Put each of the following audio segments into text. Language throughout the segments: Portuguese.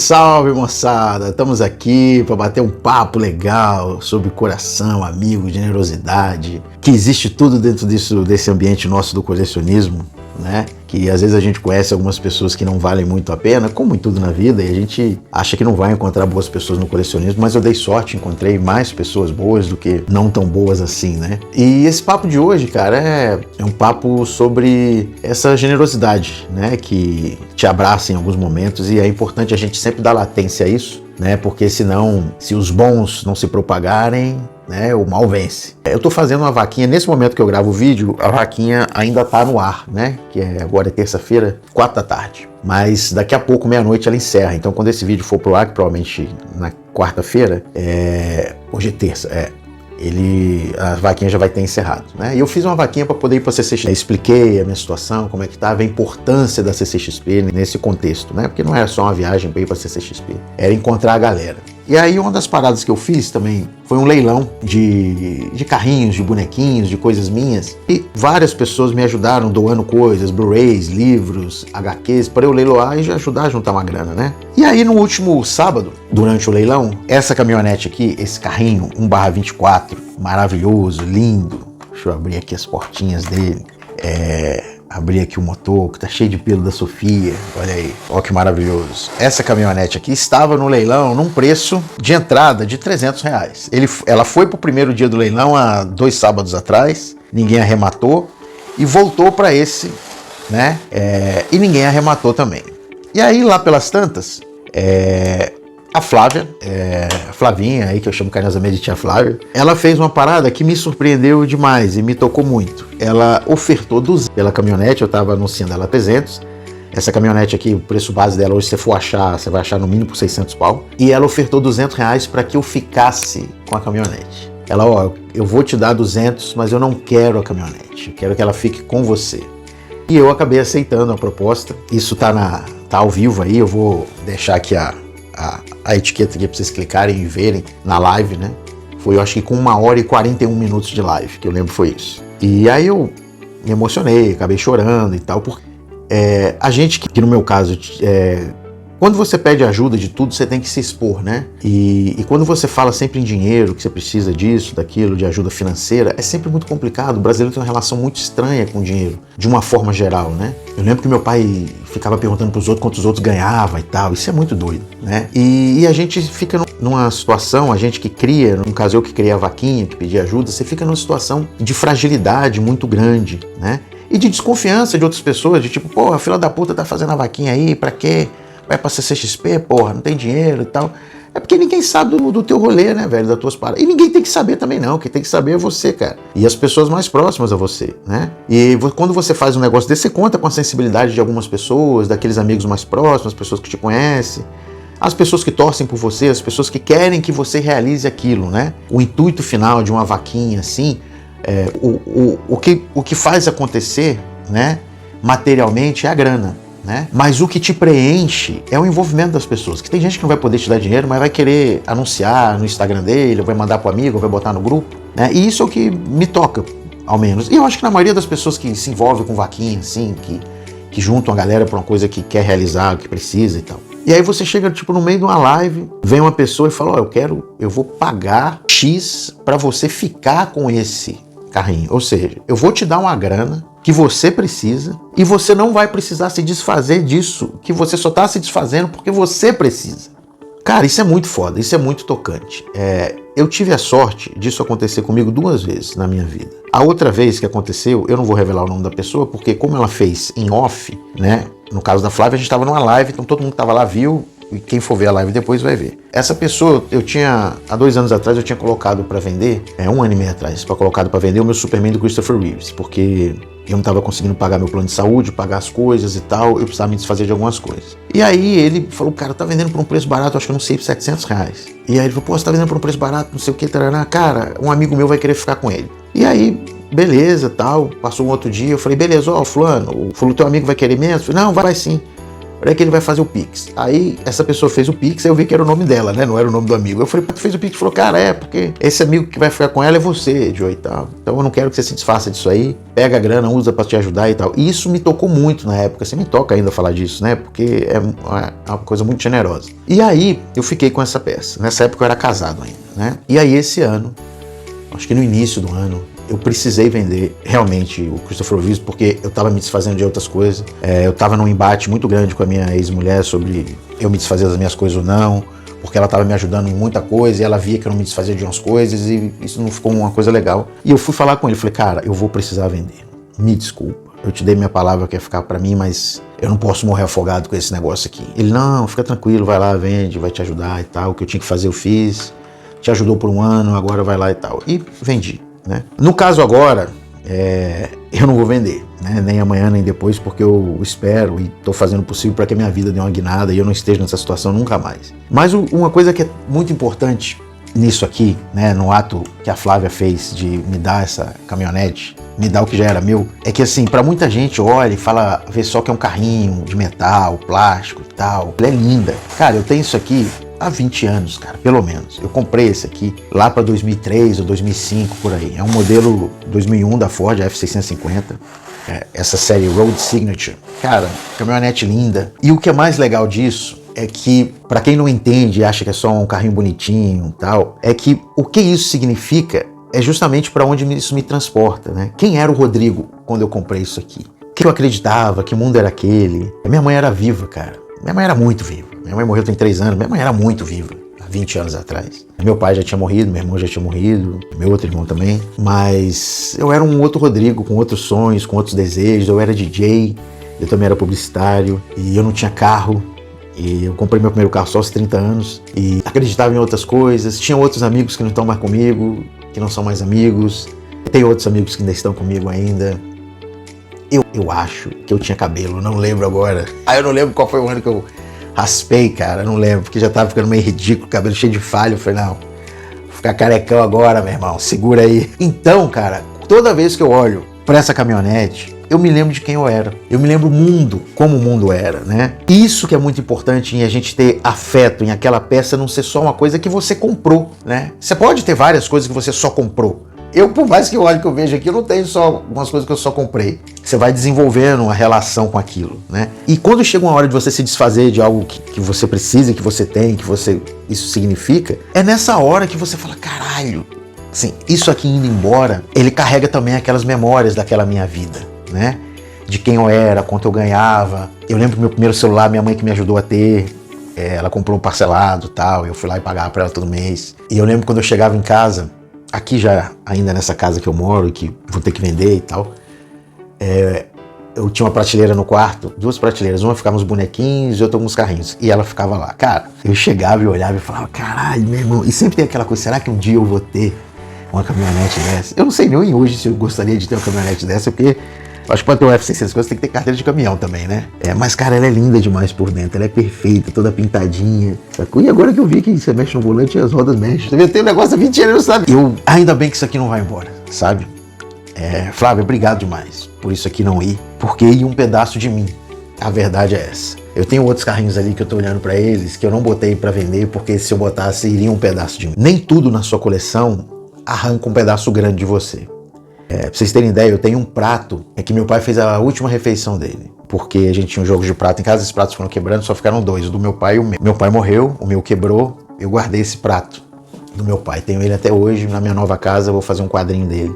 salve, moçada! Estamos aqui para bater um papo legal sobre coração, amigo, generosidade, que existe tudo dentro desse ambiente nosso do colecionismo, né? Que às vezes a gente conhece algumas pessoas que não valem muito a pena, como em tudo na vida, e a gente acha que não vai encontrar boas pessoas no colecionismo, mas eu dei sorte, encontrei mais pessoas boas do que não tão boas assim, né? E esse papo de hoje, cara, é um papo sobre essa generosidade, né? Que te abraça em alguns momentos, e é importante a gente sempre dar latência a isso, né? Porque senão, se os bons não se propagarem, né, o mal vence. Eu tô fazendo uma vaquinha, nesse momento que eu gravo o vídeo, a vaquinha ainda tá no ar, né? Que agora é terça-feira, 4 da tarde. Mas daqui a pouco, meia-noite, ela encerra. Então quando esse vídeo for pro ar, que provavelmente na quarta-feira, hoje é terça, a vaquinha já vai ter encerrado, né? E eu fiz uma vaquinha para poder ir para a CCXP. Expliquei a minha situação, como é que estava, a importância da CCXP nesse contexto, né? Porque não era só uma viagem para ir para a CCXP, era encontrar a galera. E aí uma das paradas que eu fiz também foi um leilão de carrinhos, de bonequinhos, de coisas minhas. E várias pessoas me ajudaram doando coisas, Blu-rays, livros, HQs, para eu leiloar e já ajudar a juntar uma grana, né? E aí no último sábado, durante o leilão, essa caminhonete aqui, esse carrinho 1/24, maravilhoso, lindo. Deixa eu abrir aqui as portinhas dele. Abri aqui o motor, que tá cheio de pelo da Sofia, olha aí, olha que maravilhoso. Essa caminhonete aqui estava no leilão num preço de entrada de R$300. Ela foi pro primeiro dia do leilão há 2 sábados atrás, ninguém arrematou, e voltou para esse, né, e ninguém arrematou também. E aí lá pelas tantas, a Flávia, a Flavinha aí, que eu chamo carinhosamente de tia Flávia, ela fez uma parada que me surpreendeu demais e me tocou muito. Ela ofertou 200 pela caminhonete, eu estava anunciando ela a 300. Essa caminhonete aqui, o preço base dela hoje, se você for achar, você vai achar no mínimo por 600 pau. E ela ofertou R$200 para que eu ficasse com a caminhonete. Ela, eu vou te dar 200, mas eu não quero a caminhonete, eu quero que ela fique com você. E eu acabei aceitando a proposta. Isso tá ao vivo aí, eu vou deixar aqui a etiqueta aqui para vocês clicarem e verem na live, né? Foi, eu acho que com 1h41 de live, que eu lembro foi isso. E aí eu me emocionei, acabei chorando e tal, porque a gente que no meu caso, quando você pede ajuda de tudo, você tem que se expor, né? E quando você fala sempre em dinheiro, que você precisa disso, daquilo, de ajuda financeira, é sempre muito complicado. O brasileiro tem uma relação muito estranha com o dinheiro, de uma forma geral, né? Eu lembro que meu pai ficava perguntando pros outros quantos outros ganhavam e tal. Isso é muito doido, né? E a gente fica numa situação, a gente que cria, no caso eu que criei a vaquinha, que pedi ajuda, você fica numa situação de fragilidade muito grande, né? E de desconfiança de outras pessoas, de tipo, pô, a fila da puta tá fazendo a vaquinha aí, pra quê? Vai pra CCXP, porra, não tem dinheiro e tal. É porque ninguém sabe do teu rolê, né, velho, das tuas paradas. E ninguém tem que saber também não, quem tem que saber é você, cara. E as pessoas mais próximas a você, né? E quando você faz um negócio desse, você conta com a sensibilidade de algumas pessoas, daqueles amigos mais próximos, as pessoas que te conhecem, as pessoas que torcem por você, as pessoas que querem que você realize aquilo, né? O intuito final de uma vaquinha assim, o que faz acontecer, né, materialmente é a grana. Né? Mas o que te preenche é o envolvimento das pessoas. Que tem gente que não vai poder te dar dinheiro, mas vai querer anunciar no Instagram dele, vai mandar pro amigo, vai botar no grupo, né? E isso é o que me toca, ao menos. E eu acho que na maioria das pessoas que se envolvem com vaquinha, assim, que juntam a galera pra uma coisa que quer realizar, que precisa e tal. E aí você chega, tipo, no meio de uma live, vem uma pessoa e fala, eu vou pagar X pra você ficar com esse carrinho. Ou seja, eu vou te dar uma grana que você precisa e você não vai precisar se desfazer disso, que você só tá se desfazendo porque você precisa. Cara, isso é muito foda, isso é muito tocante. Eu tive a sorte disso acontecer comigo 2 vezes na minha vida. A outra vez que aconteceu, eu não vou revelar o nome da pessoa, porque como ela fez em off, né? No caso da Flávia, a gente estava numa live, então todo mundo que estava lá viu, e quem for ver a live depois vai ver. Essa pessoa, há 2 anos atrás, eu tinha colocado para vender, 1 ano e meio atrás, colocado para vender o meu Superman do Christopher Reeves, porque eu não estava conseguindo pagar meu plano de saúde, pagar as coisas e tal, eu precisava me desfazer de algumas coisas. E aí ele falou, cara, tá vendendo por um preço barato, acho que eu não sei, por R$700. E aí ele falou, pô, você tá vendendo por um preço barato, não sei o que, tarará. Cara, um amigo meu vai querer ficar com ele. E aí, beleza, tal, passou um outro dia, eu falei, beleza, fulano, teu amigo vai querer mesmo? Eu falei, não, vai sim. Olha que ele vai fazer o Pix. Aí essa pessoa fez o Pix, aí eu vi que era o nome dela, né? Não era o nome do amigo. Eu falei, tu fez o Pix? Falou, cara, porque esse amigo que vai ficar com ela é você, Joe, e tal. Então eu não quero que você se desfaça disso aí. Pega a grana, usa pra te ajudar e tal. E isso me tocou muito na época. Você me toca ainda falar disso, né? Porque é uma coisa muito generosa. E aí eu fiquei com essa peça. Nessa época eu era casado ainda, né? E aí esse ano, acho que no início do ano, eu precisei vender realmente o Christopher Reeves porque eu estava me desfazendo de outras coisas. Eu estava num embate muito grande com a minha ex-mulher sobre eu me desfazer das minhas coisas ou não, porque ela estava me ajudando em muita coisa e ela via que eu não me desfazia de umas coisas e isso não ficou uma coisa legal. E eu fui falar com ele, falei, cara, eu vou precisar vender. Me desculpa, eu te dei minha palavra que ia ficar para mim, mas eu não posso morrer afogado com esse negócio aqui. Ele, não, fica tranquilo, vai lá, vende, vai te ajudar e tal. O que eu tinha que fazer eu fiz, te ajudou por um ano, agora vai lá e tal. E vendi. Né? No caso agora, eu não vou vender, né? Nem amanhã nem depois, porque eu espero e estou fazendo o possível para que a minha vida dê uma guinada e eu não esteja nessa situação nunca mais. Mas uma coisa que é muito importante nisso aqui, né, no ato que a Flávia fez de me dar essa caminhonete, me dar o que já era meu, é que assim, para muita gente olha e fala, vê só que é um carrinho de metal, plástico e tal, ela é linda. Cara, eu tenho isso aqui há 20 anos, cara, pelo menos. Eu comprei esse aqui lá para 2003 ou 2005, por aí. É um modelo 2001 da Ford, a F650. Essa série Road Signature. Cara, caminhonete linda. E o que é mais legal disso é que, para quem não entende e acha que é só um carrinho bonitinho e tal, é que o que isso significa é justamente para onde isso me transporta, né? Quem era o Rodrigo quando eu comprei isso aqui? O que eu acreditava? Que mundo era aquele? A minha mãe era viva, cara. Minha mãe era muito viva. Minha mãe morreu tem 3 anos, minha mãe era muito viva, há 20 anos atrás. Meu pai já tinha morrido, meu irmão já tinha morrido, meu outro irmão também. Mas eu era um outro Rodrigo, com outros sonhos, com outros desejos. Eu era DJ, eu também era publicitário, e eu não tinha carro. E eu comprei meu primeiro carro só aos 30 anos, e acreditava em outras coisas. Tinha outros amigos que não estão mais comigo, que não são mais amigos. Tem outros amigos que ainda estão comigo ainda. Eu acho que eu tinha cabelo, não lembro agora. Eu não lembro qual foi o ano que eu raspei, cara, não lembro, porque já tava ficando meio ridículo, cabelo cheio de falha. Eu falei, não, vou ficar carecão agora, meu irmão, segura aí. Então, cara, toda vez que eu olho pra essa caminhonete, eu me lembro de quem eu era. Eu me lembro o mundo, como o mundo era, né? Isso que é muito importante em a gente ter afeto em aquela peça, não ser só uma coisa que você comprou, né? Você pode ter várias coisas que você só comprou. Eu, por mais que eu olhe que eu vejo aqui, eu não tenho só umas coisas que eu só comprei. Você vai desenvolvendo uma relação com aquilo, né? E quando chega uma hora de você se desfazer de algo que você precisa, que você tem, isso significa, é nessa hora que você fala, caralho, assim, isso aqui indo embora, ele carrega também aquelas memórias daquela minha vida, né? De quem eu era, quanto eu ganhava. Eu lembro do meu primeiro celular, minha mãe que me ajudou a ter. Ela comprou um parcelado e tal, eu fui lá e pagava pra ela todo mês. E eu lembro quando eu chegava em casa, aqui já, ainda nessa casa que eu moro e que vou ter que vender e tal, eu tinha uma prateleira no quarto, 2 prateleiras, uma ficava uns bonequinhos e outra uns carrinhos, e ela ficava lá. Cara, eu chegava e olhava e falava, caralho, meu irmão, e sempre tem aquela coisa, será que um dia eu vou ter uma caminhonete dessa? Eu não sei nem hoje se eu gostaria de ter uma caminhonete dessa, porque acho que para ter um F600 você tem que ter carteira de caminhão também, né? Mas, cara, ela é linda demais por dentro, ela é perfeita, toda pintadinha. Sacou? E agora que eu vi que você mexe no volante, as rodas mexem. Você tem um negócio há 20 anos, sabe? Ainda bem que isso aqui não vai embora, sabe? Flávia, obrigado demais por isso aqui não ir, porque ia um pedaço de mim. A verdade é essa. Eu tenho outros carrinhos ali que eu tô olhando pra eles, que eu não botei pra vender, porque se eu botasse, iria um pedaço de mim. Nem tudo na sua coleção arranca um pedaço grande de você. Pra vocês terem ideia, eu tenho um prato que meu pai fez a última refeição dele, porque a gente tinha um jogo de prato em casa, esses pratos foram quebrando, só ficaram 2, o do meu pai e o meu. Meu pai morreu, o meu quebrou, eu guardei esse prato do meu pai, tenho ele até hoje, na minha nova casa eu vou fazer um quadrinho dele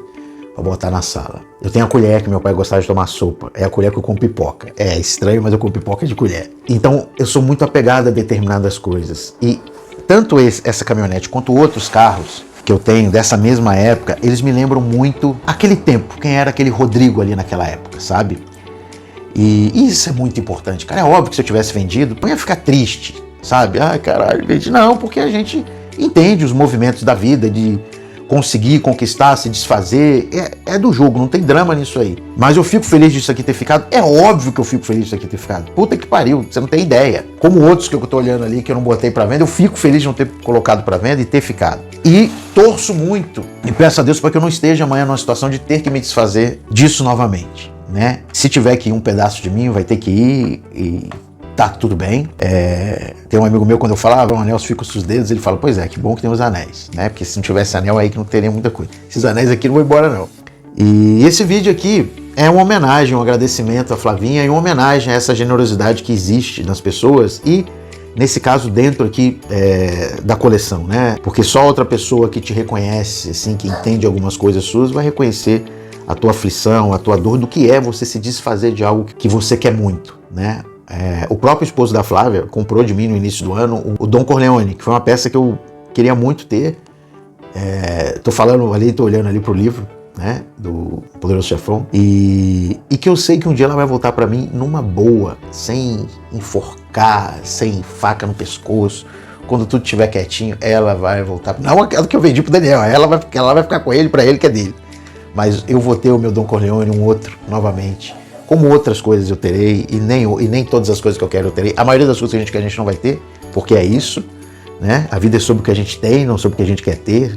pra botar na sala. Eu tenho a colher que meu pai gostava de tomar sopa, é a colher que eu como pipoca. É estranho, mas eu como pipoca de colher. Então eu sou muito apegado a determinadas coisas, e tanto essa caminhonete quanto outros carros que eu tenho dessa mesma época, eles me lembram muito aquele tempo, quem era aquele Rodrigo ali naquela época, sabe? E isso é muito importante, cara. É óbvio que se eu tivesse vendido, eu ia ficar triste, sabe? Ai, caralho, vendi. Não, porque a gente entende os movimentos da vida, de conseguir, conquistar, se desfazer, é do jogo, não tem drama nisso aí. Mas eu fico feliz disso aqui ter ficado, é óbvio que eu fico feliz disso aqui ter ficado. Puta que pariu, você não tem ideia. Como outros que eu tô olhando ali, que eu não botei pra venda, eu fico feliz de não ter colocado pra venda e ter ficado. E torço muito e peço a Deus para que eu não esteja amanhã numa situação de ter que me desfazer disso novamente, né? Se tiver que ir um pedaço de mim, vai ter que ir, e tá tudo bem. Tem um amigo meu, quando eu falava, um anel fica com os dedos, ele fala, pois é, que bom que tem os anéis, né? Porque se não tivesse anel aí que não teria muita coisa. Esses anéis aqui não vão embora não. E esse vídeo aqui é uma homenagem, um agradecimento à Flavinha e uma homenagem a essa generosidade que existe nas pessoas e, nesse caso, dentro aqui da coleção, né? Porque só outra pessoa que te reconhece, assim, que entende algumas coisas suas, vai reconhecer a tua aflição, a tua dor, do que é você se desfazer de algo que você quer muito, né? O próprio esposo da Flávia comprou de mim no início do ano o Don Corleone, que foi uma peça que eu queria muito ter. Tô falando ali, tô olhando ali pro livro, né, do Poderoso Chefão, e que eu sei que um dia ela vai voltar pra mim numa boa, sem enforcar, sem faca no pescoço. Quando tudo estiver quietinho, ela vai voltar. Não aquela que eu vendi pro Daniel, ela vai ficar com ele, pra ele que é dele. Mas eu vou ter o meu Don Corleone, um outro, novamente. Como outras coisas eu terei, e nem todas as coisas que eu quero eu terei. A maioria das coisas que a gente não vai ter, porque é isso, né? A vida é sobre o que a gente tem, não sobre o que a gente quer ter.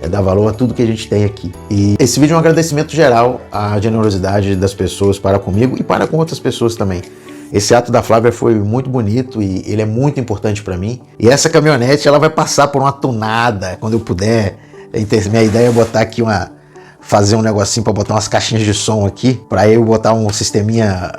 É dar valor a tudo que a gente tem aqui. E esse vídeo é um agradecimento geral à generosidade das pessoas para comigo e para com outras pessoas também. Esse ato da Flávia foi muito bonito e ele é muito importante para mim. E essa caminhonete, ela vai passar por uma tunada quando eu puder. Minha ideia é botar aqui fazer um negocinho para botar umas caixinhas de som aqui, para eu botar um sisteminha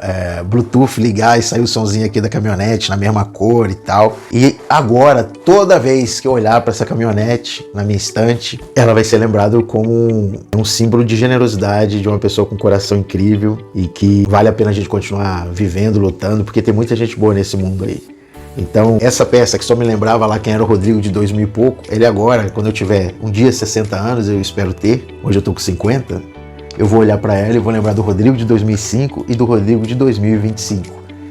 Bluetooth, ligar e sair o somzinho aqui da caminhonete na mesma cor e tal. E agora, toda vez que eu olhar para essa caminhonete na minha estante, ela vai ser lembrada como um símbolo de generosidade de uma pessoa com um coração incrível e que vale a pena a gente continuar vivendo, lutando, porque tem muita gente boa nesse mundo aí. Então, essa peça que só me lembrava lá quem era o Rodrigo de 2000 e pouco, ele agora, quando eu tiver um dia 60 anos, eu espero ter, hoje eu tô com 50, eu vou olhar para ela e vou lembrar do Rodrigo de 2005 e do Rodrigo de 2025.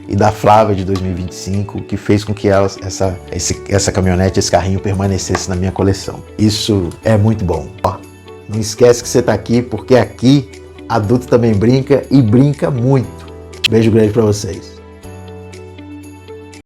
E da Flávia de 2025, que fez com que essa caminhonete, esse carrinho permanecesse na minha coleção. Isso é muito bom. Ó, não esquece que você tá aqui, porque aqui adulto também brinca e brinca muito. Beijo grande para vocês.